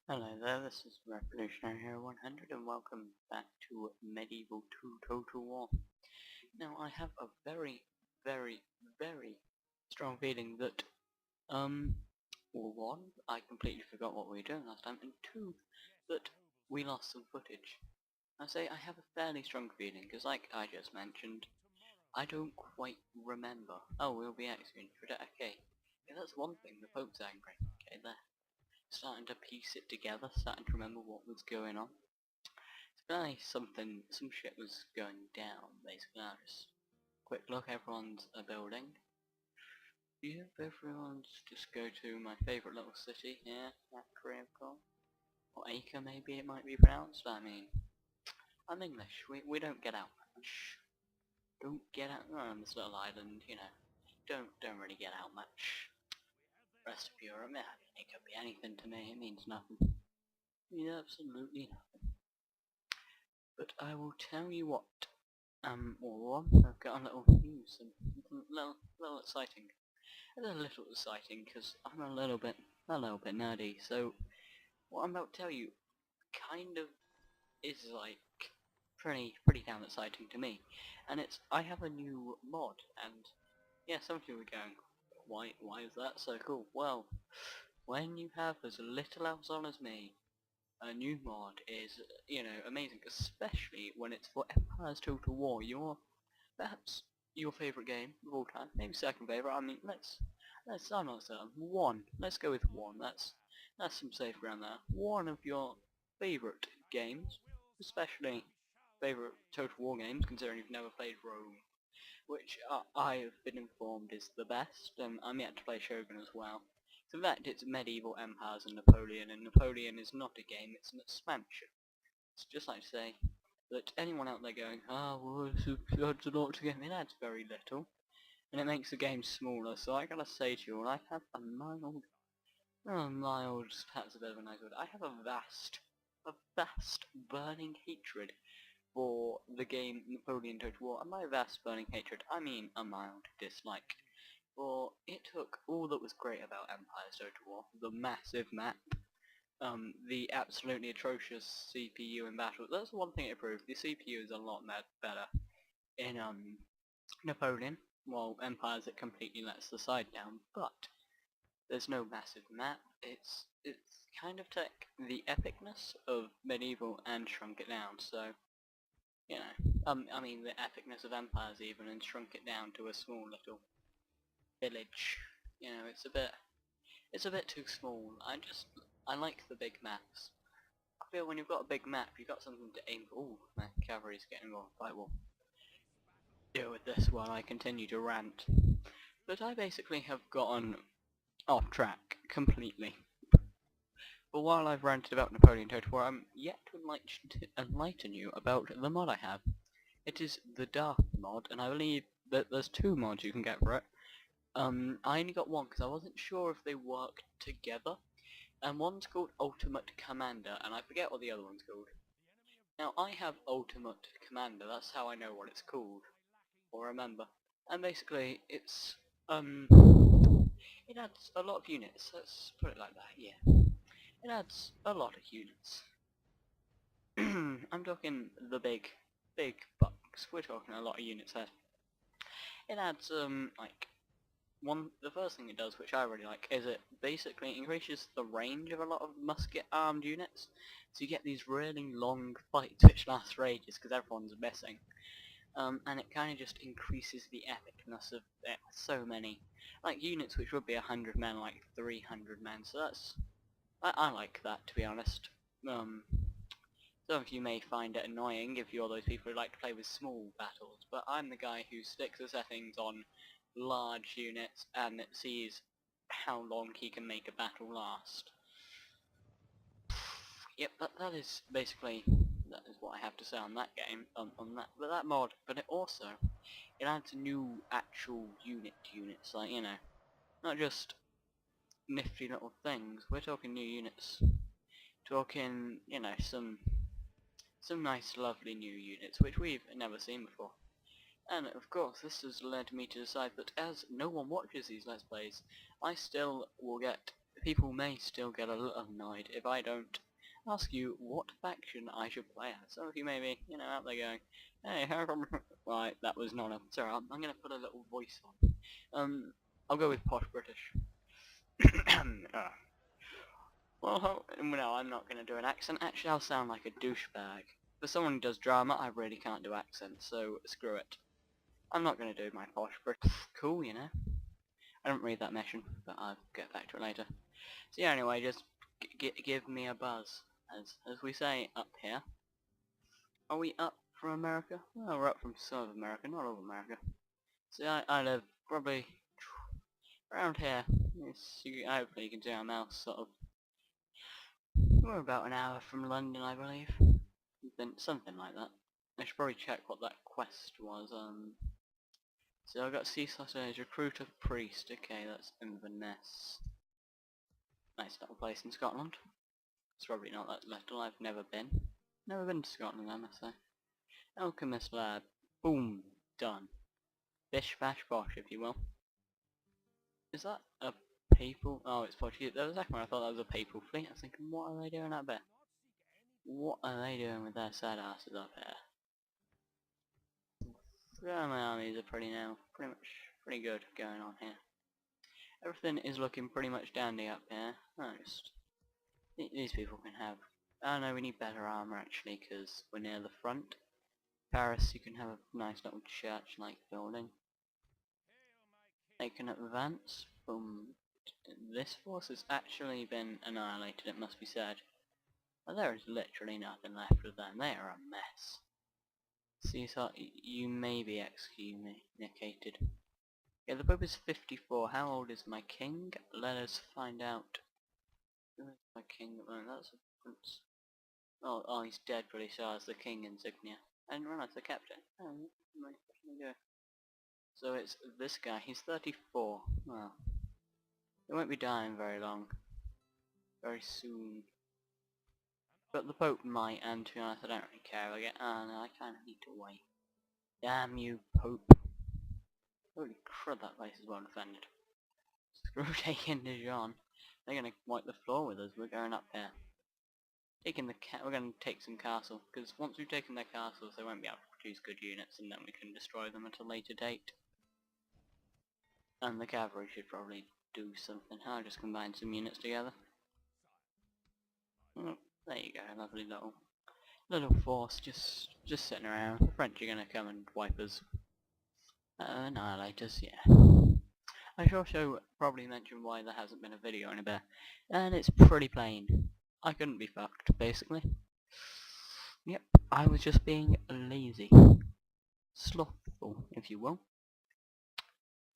Hello there, this is Revolutionary Hero 100 and welcome back to Medieval 2 Total War. Now I have a very, very strong feeling that, well, one, I completely forgot what we were doing last time, and two, that we lost some footage. I say I have a fairly strong feeling, because like I just mentioned, I don't quite remember. Oh, we'll be executed. Okay, yeah, that's one thing, the Pope's angry. Okay, there. Starting to piece it together, starting to remember what was going on. It's really some shit was going down, basically. Now just quick look, everyone's a building. Yep, everyone's just go to my favourite little city here, Acre, of course. Or Acre, maybe it might be pronounced. I mean, I'm English, we don't get out much. Don't get out on this little island, you know. Don't really get out much. Rest of Europe, yeah, it could be anything to me, it means nothing. Means absolutely nothing. But I will tell you what, I've got a little news, and little exciting. It's a little exciting, because I'm a little bit nerdy, so what I'm about to tell you kind of is like pretty damn exciting to me. And it's, I have a new mod, and yeah, some of you are going, why is that so cool? Well, when you have as little else on as me, a new mod is, you know, amazing, especially when it's for Empire's Total War, perhaps your favourite game of all time, maybe second favourite. I mean, I'm not certain. One, let's go with one. That's some safe ground there. One of your favourite games, especially favourite Total War games, considering you've never played Rome, which I have been informed is the best. I'm yet to play Shogun as well. So in fact, it's medieval empires and Napoleon is not a game, it's an expansion. It's just like to say that anyone out there going, well, it adds a lot to game, it adds very little, and it makes the game smaller, so I gotta say to you all, I have a mild, perhaps a bit of a nice word, I have a vast burning hatred for the game Napoleon Total War, and by vast burning hatred, I mean a mild dislike. For it took all that was great about Empire's Total War, the massive map, the absolutely atrocious CPU in battle. That's one thing it proved. The CPU is a lot better in Napoleon, while Empire's it completely lets the side down. But there's no massive map. It's kind of took the epicness of medieval and shrunk it down. So you know, I mean the epicness of Empires even, and shrunk it down to a small little village. You know, it's a bit too small. I like the big maps. I feel when you've got a big map, you've got something to aim for. Ooh, my cavalry's getting involved. I will deal with this while I continue to rant. But I basically have gotten off track completely. But while I've ranted about Napoleon Total War, I'm yet to enlighten you about the mod I have. It is the Darth mod, and I believe that there's two mods you can get for it. I only got one because I wasn't sure if they worked together. And one's called Ultimate Commander, and I forget what the other one's called. Now, I have Ultimate Commander, that's how I know what it's called, or remember. And basically, it adds a lot of units, let's put it like that, yeah. It adds a lot of units. I'm talking the big bucks, we're talking a lot of units here. It adds, like, the first thing it does, which I really like, is it basically increases the range of a lot of musket-armed units. So you get these really long fights which last for ages because everyone's missing. And it kind of just increases the epicness of so many. Like units which would be 100 men, like 300 men, so that's... I like that, to be honest. Some of you may find it annoying if you're those people who like to play with small battles, but I'm the guy who sticks the settings on large units and it sees how long he can make a battle last. Yep, that is basically, that is what I have to say on that game, on that mod, but it adds new actual units, like, you know, not just nifty little things, we're talking new units, talking, you know, some nice lovely new units, which we've never seen before. And of course, this has led me to decide that as no one watches these Let's Plays, I still will get people may still get a little annoyed if I don't ask you what faction I should play as. Some of you may be, you know, out there going, hey, how come... Right, that was not a... Sorry, I'm going to put a little voice on. I'll go with posh British. Well, no, I'm not going to do an accent. Actually, I'll sound like a douchebag. For someone who does drama, I really can't do accents, so screw it. I'm not going to do my posh British. Cool, you know. I don't read that mission, but I'll get back to it later. So yeah, anyway, just give me a buzz, as we say up here. Are we up from America? Well, we're up from some of America, not all of America. So I live probably around here. Hopefully you can see our mouse sort of. We're about an hour from London, I believe. Something like that. I should probably check what that quest was. So I've got sea sausage, recruit a priest. Okay, that's Inverness. Nice little place in Scotland. It's probably not that little. I've never been. Never been to Scotland, I must say. Alchemist lab. Boom. Done. Bish bash bosh, if you will. Is that a papal? Oh, it's Portuguese. There was a second one. I thought that was a papal fleet. I was thinking, what are they doing up there? What are they doing with their sad asses up here? Yeah, my armies are pretty pretty good going on here. Everything is looking pretty much dandy up here. These people can have... Oh no, we need better armor actually, because we're near the front. Paris, you can have a nice little church-like building. They can advance. Boom. This force has actually been annihilated, it must be said. Well, there is literally nothing left of them. They are a mess. Caesar, you may be excommunicated. Yeah, the Pope is 54. How old is my king? Let us find out. Who is my king? Oh, that's a prince. Oh, he's dead, pretty sure. It's the king insignia. I didn't realize the captain. Oh, my go. So it's this guy. He's 34. Well, he won't be dying very long. Very soon. But the Pope might, and to be honest, I don't really care. Oh no, I kind of need to wait. Damn you, Pope. Holy crud, that place is well defended. Screw taking Dijon. They're gonna wipe the floor with us. We're going up here. We're gonna take some castle, because once we've taken their castles, they won't be able to produce good units, and then we can destroy them at a later date. And the cavalry should probably do something. I'll just combine some units together. Oh, there you go, lovely little force just sitting around. The French are gonna come and wipe us. Annihilate us, yeah. I should also probably mention why there hasn't been a video in a bit, and it's pretty plain. I couldn't be fucked, basically. Yep, I was just being lazy. Slothful, if you will.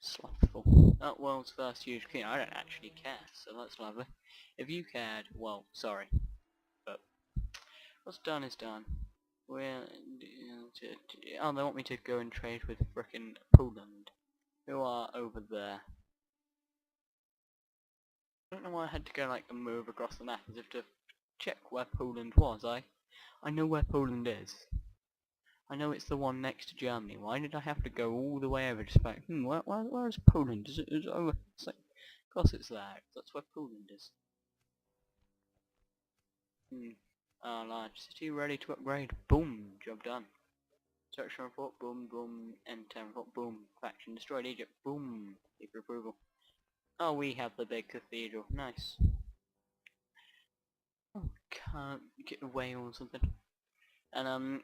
Slothful. That world's first huge king. I don't actually care, so that's lovely. If you cared, well, sorry. But what's done is done. Well, oh, they want me to go and trade with frickin' Poland, who are over there. I don't know why I had to go like a move across the map as if to check where Poland was. I know where Poland is. I know it's the one next to Germany. Why did I have to go all the way over just like, where is Poland? Is it over? It's like, of course it's there. That's where Poland is. Large city ready to upgrade. Boom, job done. Search report, boom, boom, enter report, boom. Faction destroyed Egypt, boom. Keep your approval. Oh, we have the big cathedral. Nice. Oh, can't get away or something. And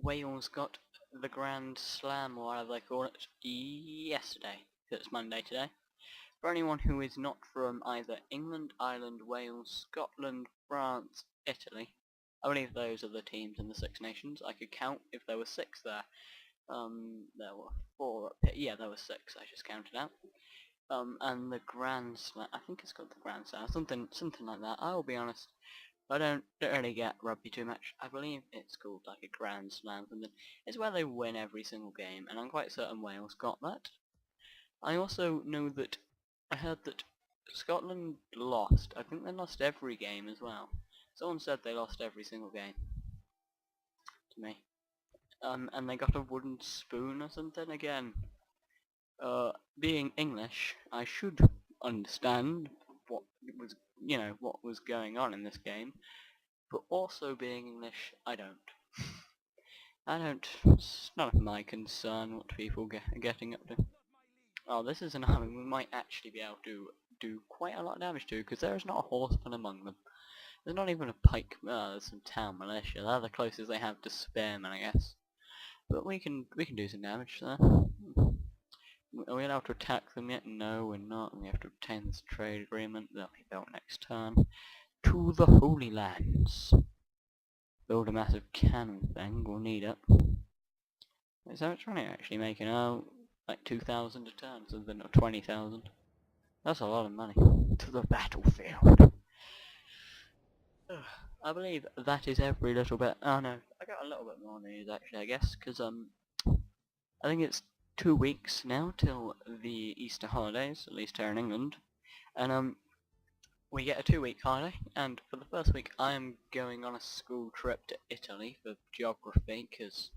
Wales got the Grand Slam, or whatever they call it, yesterday. It's Monday today. For anyone who is not from either England, Ireland, Wales, Scotland, France, Italy, I believe those are the teams in the Six Nations. I could count if there were 6 there. There were 4 up here. Yeah, there were 6. I just counted out. And the Grand Slam. I think it's called the Grand Slam. Something like that. I will be honest. I don't really get rugby too much. I believe it's called like a Grand Slam something. It's where they win every single game, and I'm quite certain Wales got that. I also know that I heard that Scotland lost. I think they lost every game as well. Someone said they lost every single game to me. And they got a wooden spoon or something again. Being English, I should understand what was, you know, what was going on in this game. But also being English, I don't. It's none of my concern what people are getting up to. Oh, this is an army we might actually be able to do quite a lot of damage to, because there is not a horseman among them. There's not even a pike, there's some town militia, they're the closest they have to spearmen, I guess. But we can do some damage there. Are we allowed to attack them yet? No, we're not. We have to obtain this trade agreement, that'll be built next turn. To the Holy Lands. Build a massive cannon thing, we'll need it. Is that much money actually making? Oh, like 2,000 a turn, something, or 20,000. That's a lot of money. To the battlefield. I believe that is every little bit. Oh no, I got a little bit more news actually, I guess, because I think it's 2 weeks now till the Easter holidays, at least here in England, and we get a 2-week holiday, and for the first week I am going on a school trip to Italy for geography, because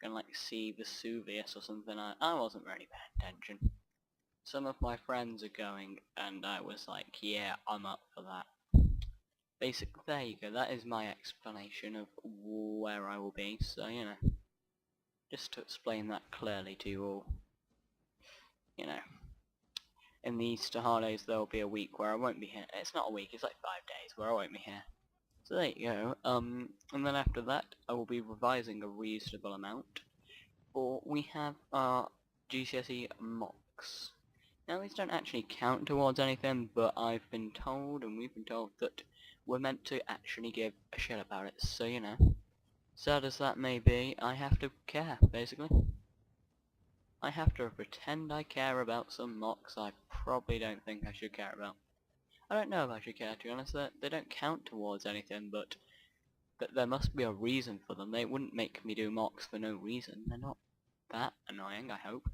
I'm gonna like see Vesuvius or something. I wasn't really paying attention. Some of my friends are going, and I was like, yeah, I'm up for that. Basically, there you go, that is my explanation of where I will be, so you know, just to explain that clearly to you all. You know, in the Easter holidays there will be a week where I won't be here. It's not a week, it's like 5 days where I won't be here. So there you go, and then after that I will be revising a reasonable amount, or we have our GCSE mocks. Now these don't actually count towards anything, but I've been told, and we've been told, that we're meant to actually give a shit about it, so you know, sad as that may be, I have to care, basically. I have to pretend I care about some mocks I probably don't think I should care about. I don't know if I should care, to be honest. They don't count towards anything, but there must be a reason for them. They wouldn't make me do mocks for no reason. They're not that annoying, I hope.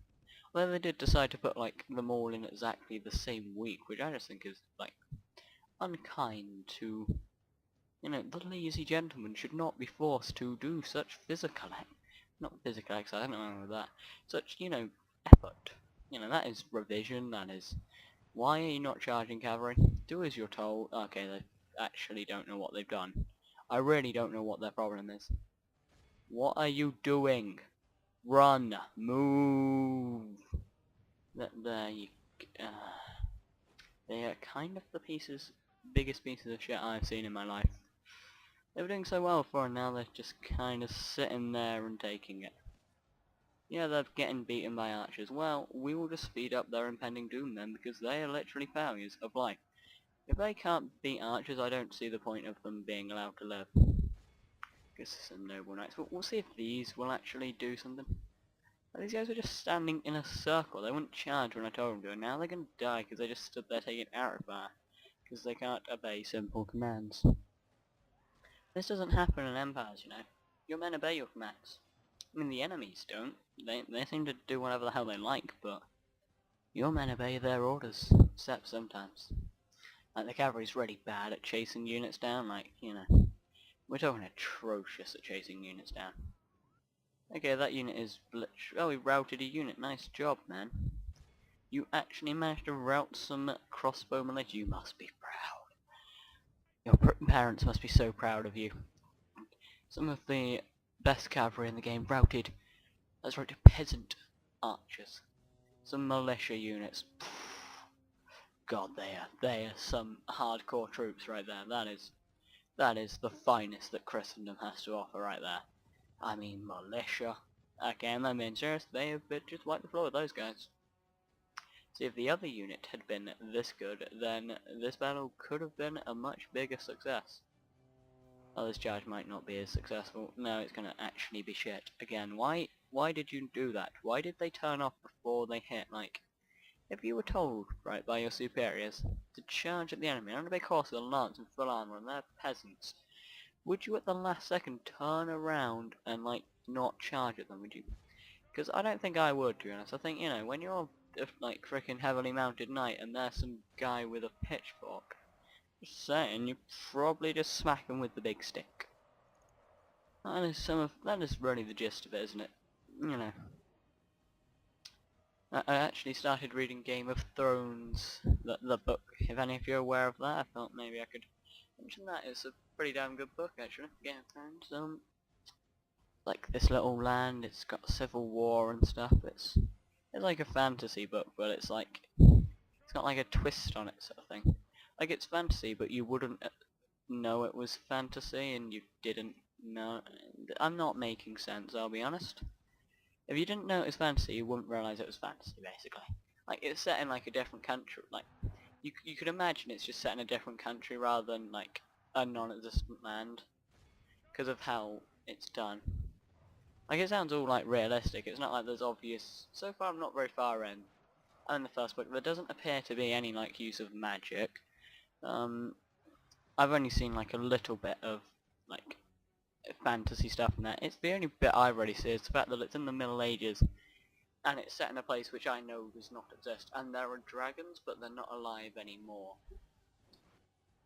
Although they did decide to put like them all in exactly the same week, which I just think is like unkind to, you know, the lazy gentleman should not be forced to do such not physical exercise, I don't know with that, such, you know, effort. You know, that is revision, that is, why are you not charging cavalry? Do as you're told. Okay, they actually don't know what they've done. I really don't know what their problem is. What are you doing? Run! Move! There you... they are kind of the biggest pieces of shit I've seen in my life. They were doing so well before, and now they're just kind of sitting there and taking it. Yeah, they're getting beaten by archers. Well, we will just speed up their impending doom then, because they are literally failures of life. If they can't beat archers, I don't see the point of them being allowed to live. Guess some noble knights. But we'll see if these will actually do something. These guys were just standing in a circle. They wouldn't charge when I told them to, and now they're gonna die because they just stood there taking arrow fire. Because they can't obey simple commands. This doesn't happen in empires, you know. Your men obey your commands. I mean, the enemies don't. They seem to do whatever the hell they like, but your men obey their orders, except sometimes. Like, the cavalry's really bad at chasing units down, like, you know. We're talking atrocious at chasing units down. Okay, that unit is oh, we routed a unit. Nice job, man. You actually managed to rout some crossbow militia. You must be proud. Your parents must be so proud of you. Some of the best cavalry in the game routed, that's right, peasant archers. Some militia units. God, they are some hardcore troops right there. That is the finest that Christendom has to offer right there. I mean, militia. Okay, I'm being serious. They have just wiped the floor with those guys. See, if the other unit had been this good, then this battle could have been a much bigger success. Oh, this charge might not be as successful. No, it's gonna actually be shit. Again, why did you do that? Why did they turn off before they hit? Like, if you were told, right, by your superiors, to charge at the enemy on a big horse with a lance and full armor and they're peasants, would you at the last second turn around and, like, not charge at them, would you? Because I don't think I would, to be honest. I think, you know, when you're like freaking heavily mounted knight and there's some guy with a pitchfork, just saying, you probably just smack him with the big stick. That is really the gist of it, isn't it? You know. I actually started reading Game of Thrones, the book. If any of you are aware of that, I thought maybe I could mention that. It's a pretty damn good book, actually, Game of Thrones. Like this little land, it's got civil war and stuff. It's like a fantasy book, but it's got like a twist on it, sort of thing. Like it's fantasy, but you wouldn't know it was fantasy, and you didn't know. I'm not making sense, I'll be honest. If you didn't know it was fantasy, you wouldn't realise it was fantasy, basically. Like, it's set in, like, a different country. Like, you could imagine it's just set in a different country rather than, like, a non-existent land. Because of how it's done. Like, it sounds all, like, realistic. It's not like there's obvious... So far, I'm not very far in the first book. There doesn't appear to be any, like, use of magic. I've only seen, like, a little bit of, like, fantasy stuff in that. It's the only bit I really see is the fact that it's in the Middle Ages. And it's set in a place which I know does not exist. And there are dragons, but they're not alive anymore.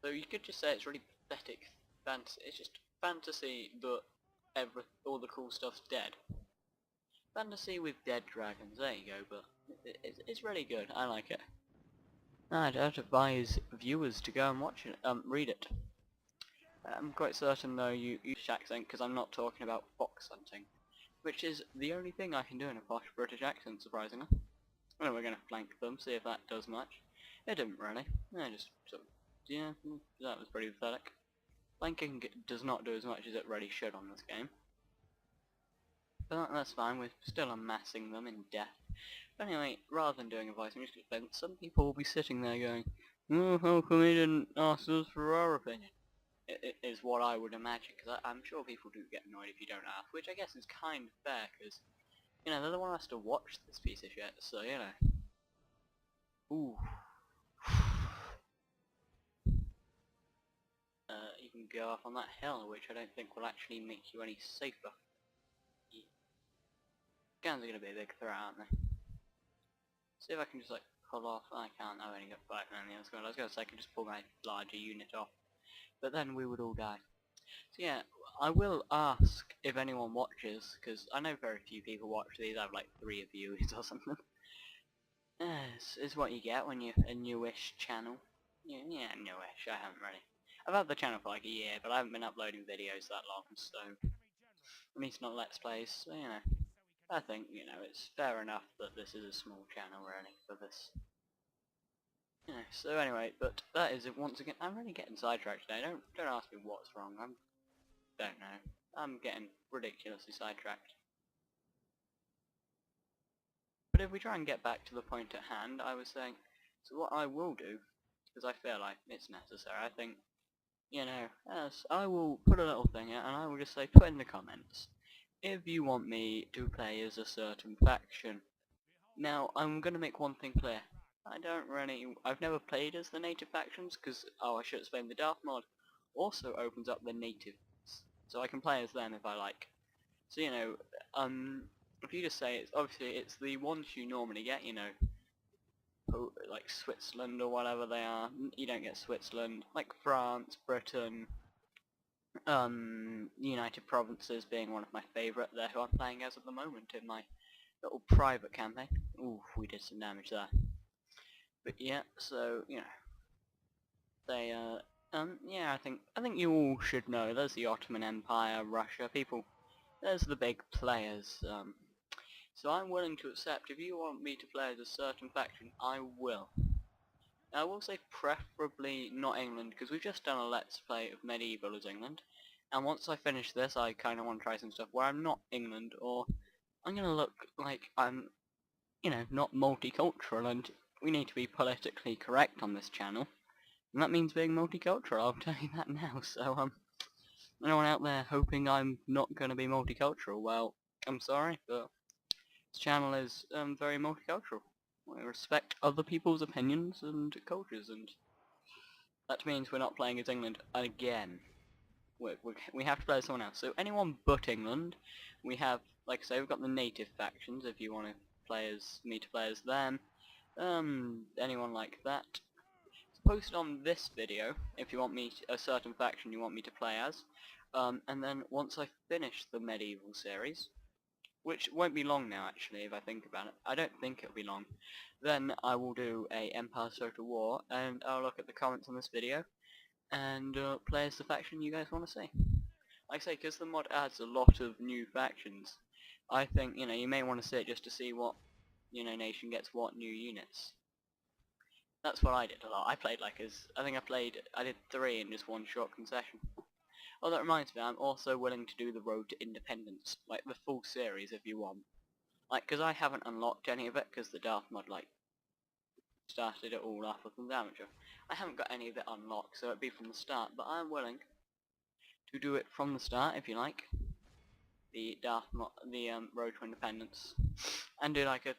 So you could just say it's really pathetic fantasy. It's just fantasy, but all the cool stuff's dead. Fantasy with dead dragons, there you go, but it's really good. I like it. I'd advise viewers to go and watch it, read it. I'm quite certain though you use accent because I'm not talking about fox hunting, which is the only thing I can do in a posh British accent, surprisingly. Well, we're going to flank them, see if that does much. It didn't really. I just sort of, yeah, that was pretty pathetic. Flanking does not do as much as it really should on this game. But that's fine, we're still amassing them in death. But anyway, rather than doing a voice I'm just going to some people will be sitting there going, oh, how come he didn't ask us for our opinion? It is what I would imagine, because I'm sure people do get annoyed if you don't ask, which I guess is kind of fair, because, you know, they're the one who has to watch this piece of shit, so, you know. Ooh. You can go off on that hill, which I don't think will actually make you any safer. Guns are going to be a big threat, aren't they? See if I can just, like, pull off. I can't, I've only got 5 men in the other squad. I was going to say I can just pull my larger unit off. But then we would all die. So yeah, I will ask if anyone watches, because I know very few people watch these. I have like 3 views or something. It's what you get when you're a newish channel. Yeah, newish, I haven't really. I've had the channel for like a year, but I haven't been uploading videos that long, so... At least not Let's Plays, so you know. I think, you know, it's fair enough that this is a small channel really for this. You know, so anyway, but that is it once again. I'm really getting sidetracked today. Don't ask me what's wrong. Don't know. I'm getting ridiculously sidetracked. But if we try and get back to the point at hand, I was saying, so what I will do, because I feel like it's necessary, I think, you know, as I will put a little thing out and I will just say, put in the comments, if you want me to play as a certain faction. Now, I'm going to make one thing clear. I've never played as the native factions, because, oh, I should explain, the Darth mod also opens up the natives, so I can play as them if I like. So, you know, if you just say it's the ones you normally get, you know, like Switzerland or whatever they are. You don't get Switzerland, like France, Britain, United Provinces being one of my favourite. They're who I'm playing as at the moment in my little private campaign. Ooh, we did some damage there. But yeah, so you know, they yeah, I think you all should know. There's the Ottoman Empire, Russia, people. There's the big players. So I'm willing to accept. If you want me to play as a certain faction, I will. I will say preferably not England, because we've just done a Let's Play of Medieval as England. And once I finish this, I kind of want to try some stuff where I'm not England, or I'm going to look like I'm, you know, not multicultural, and we need to be politically correct on this channel. And that means being multicultural, I'll tell you that now. So, anyone out there hoping I'm not going to be multicultural, well, I'm sorry, but this channel is very multicultural. We respect other people's opinions and cultures, and that means we're not playing as England again. We have to play as someone else. So anyone but England, we have, like I say, we've got the native factions if you want to play as me to play as them. Anyone like that. Post it on this video if you want me a certain faction you want me to play as. And then once I finish the medieval series, which won't be long now actually if I think about it. I don't think it'll be long. Then I will do a Empire Total War, and I'll look at the comments on this video, and play as the faction you guys want to see. Like I say, because the mod adds a lot of new factions, I think, you know, you may want to see it just to see what, you know, nation gets what new units. That's what I did a lot. I played like I did 3 in just one short concession. Oh, that reminds me, I'm also willing to do the Road to Independence, like the full series if you want. Like, because I haven't unlocked any of it, because the Darth mod, like, started it all off with the Damager. I haven't got any of it unlocked, so it'd be from the start, but I'm willing to do it from the start, if you like. The Road to Independence. And do like a,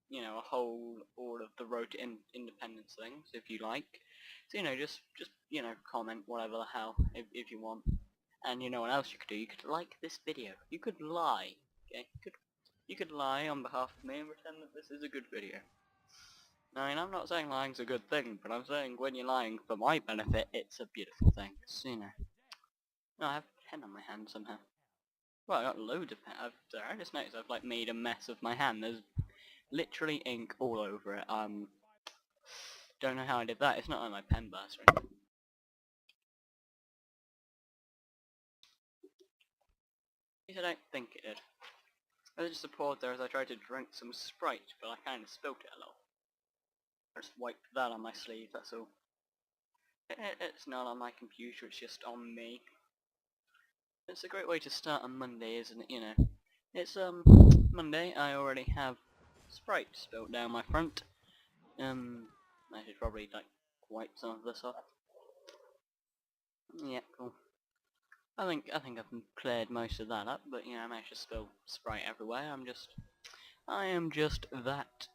you know, all of the Road to Independence things, if you like. So, you know, just you know, comment whatever the hell, if you want. And you know what else you could do? You could like this video. You could lie, okay? You could lie on behalf of me and pretend that this is a good video. Now, I mean, I'm not saying lying's a good thing, but I'm saying when you're lying for my benefit, it's a beautiful thing. So, you know. No, I have a pen on my hand somehow. Well, I got loads of pen. I just noticed I've like made a mess of my hand. There's literally ink all over it. Don't know how I did that. It's not like my pen burst or anything. At least I don't think it did. I was just appalled there as I tried to drink some Sprite, but I kind of spilt it a little. I just wiped that on my sleeve, that's all. It's not on my computer, it's just on me. It's a great way to start on Monday, isn't it, you know. It's, Monday, I already have Sprite spilt down my front. I should probably, like, wipe some of this off. Yeah, cool. I think I've cleared most of that up, but, you know, I managed to spill Sprite everywhere. I am just that